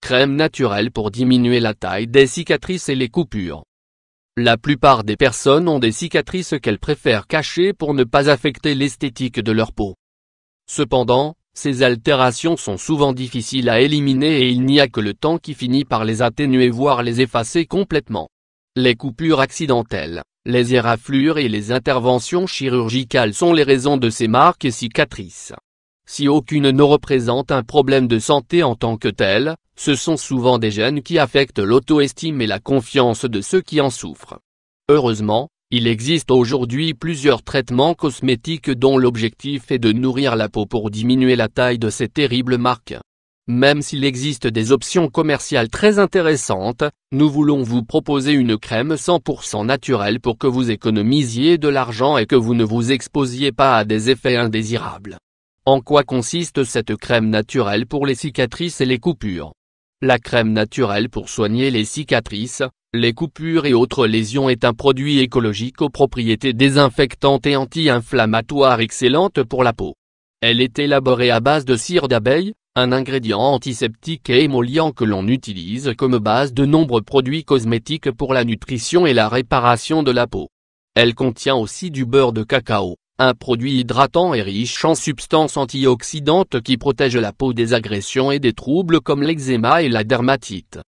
Crème naturelle pour diminuer la taille des cicatrices et les coupures. La plupart des personnes ont des cicatrices qu'elles préfèrent cacher pour ne pas affecter l'esthétique de leur peau. Cependant, ces altérations sont souvent difficiles à éliminer et il n'y a que le temps qui finit par les atténuer voire les effacer complètement. Les coupures accidentelles, les éraflures et les interventions chirurgicales sont les raisons de ces marques et cicatrices. Si aucune ne représente un problème de santé en tant que tel, ce sont souvent des gènes qui affectent l'auto-estime et la confiance de ceux qui en souffrent. Heureusement, il existe aujourd'hui plusieurs traitements cosmétiques dont l'objectif est de nourrir la peau pour diminuer la taille de ces terribles marques. Même s'il existe des options commerciales très intéressantes, nous voulons vous proposer une crème 100% naturelle pour que vous économisiez de l'argent et que vous ne vous exposiez pas à des effets indésirables. En quoi consiste cette crème naturelle pour les cicatrices et les coupures? La crème naturelle pour soigner les cicatrices, les coupures et autres lésions est un produit écologique aux propriétés désinfectantes et anti-inflammatoires excellentes pour la peau. Elle est élaborée à base de cire d'abeille, un ingrédient antiseptique et émollient que l'on utilise comme base de nombreux produits cosmétiques pour la nutrition et la réparation de la peau. Elle contient aussi du beurre de cacao, un produit hydratant et riche en substances antioxydantes qui protègent la peau des agressions et des troubles comme l'eczéma et la dermatite.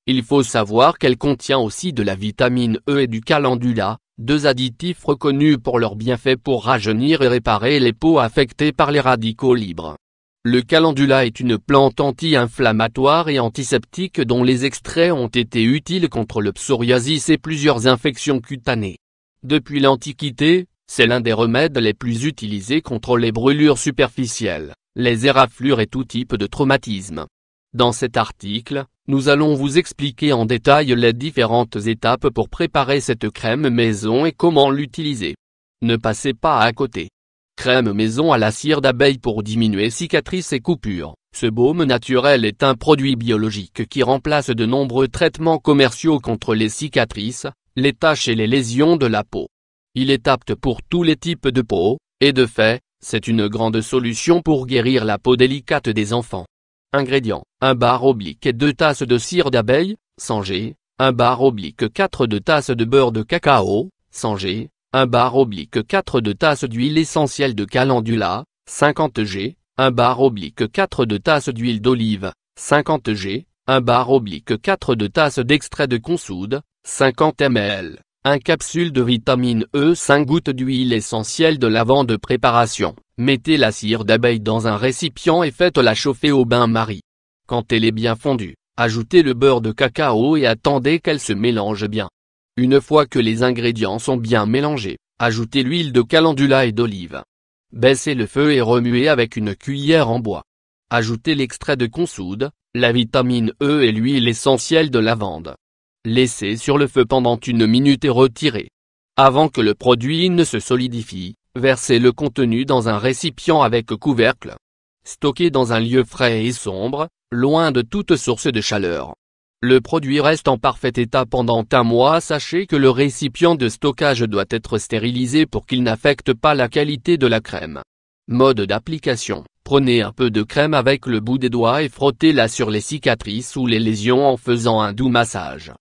Il faut savoir qu'elle contient aussi de la vitamine E et du calendula, deux additifs reconnus pour leurs bienfaits pour rajeunir et réparer les peaux affectées par les radicaux libres. Le calendula est une plante anti-inflammatoire et antiseptique dont les extraits ont été utiles contre le psoriasis et plusieurs infections cutanées. Depuis l'Antiquité, c'est l'un des remèdes les plus utilisés contre les brûlures superficielles, les éraflures et tout type de traumatisme. Dans cet article, nous allons vous expliquer en détail les différentes étapes pour préparer cette crème maison et comment l'utiliser. Ne passez pas à côté. Crème maison à la cire d'abeille pour diminuer cicatrices et coupures. Ce baume naturel est un produit biologique qui remplace de nombreux traitements commerciaux contre les cicatrices, les taches et les lésions de la peau. Il est apte pour tous les types de peau, et de fait, c'est une grande solution pour guérir la peau délicate des enfants. Ingrédients, 1 bar oblique et 2 tasses de cire d'abeille, 100 g, 1 bar oblique 4 de tasses de beurre de cacao, 100 g, 1 bar oblique 4 de tasses d'huile essentielle de calendula, 50 g, 1 bar oblique 4 de tasses d'huile d'olive, 50 g, 1 bar oblique 4 de tasses d'extrait de consoude, 50 ml. 1 capsule de vitamine E, 5 gouttes d'huile essentielle de lavande de préparation. Mettez la cire d'abeille dans un récipient et faites-la chauffer au bain-marie. Quand elle est bien fondue, ajoutez le beurre de cacao et attendez qu'elle se mélange bien. Une fois que les ingrédients sont bien mélangés, ajoutez l'huile de calendula et d'olive. Baissez le feu et remuez avec une cuillère en bois. Ajoutez l'extrait de consoude, la vitamine E et l'huile essentielle de lavande. Laissez sur le feu pendant 1 minute et retirez. Avant que le produit ne se solidifie, versez le contenu dans un récipient avec couvercle. Stockez dans un lieu frais et sombre, loin de toute source de chaleur. Le produit reste en parfait état pendant 1 mois. Sachez que le récipient de stockage doit être stérilisé pour qu'il n'affecte pas la qualité de la crème. Mode d'application. Prenez un peu de crème avec le bout des doigts et frottez-la sur les cicatrices ou les lésions en faisant un doux massage.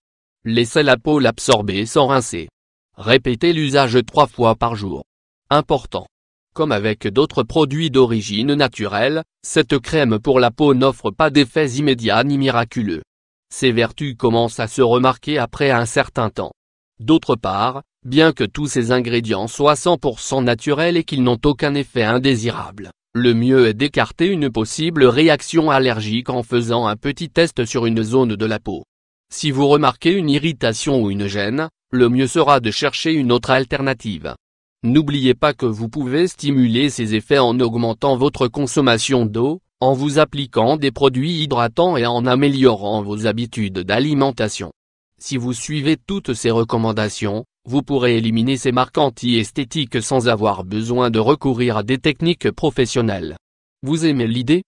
Laissez la peau l'absorber sans rincer. Répétez l'usage 3 fois par jour. Important. Comme avec d'autres produits d'origine naturelle, cette crème pour la peau n'offre pas d'effets immédiats ni miraculeux. Ses vertus commencent à se remarquer après un certain temps. D'autre part, bien que tous ces ingrédients soient 100% naturels et qu'ils n'ont aucun effet indésirable, le mieux est d'écarter une possible réaction allergique en faisant un petit test sur une zone de la peau. Si vous remarquez une irritation ou une gêne, le mieux sera de chercher une autre alternative. N'oubliez pas que vous pouvez stimuler ces effets en augmentant votre consommation d'eau, en vous appliquant des produits hydratants et en améliorant vos habitudes d'alimentation. Si vous suivez toutes ces recommandations, vous pourrez éliminer ces marques anti-esthétiques sans avoir besoin de recourir à des techniques professionnelles. Vous aimez l'idée?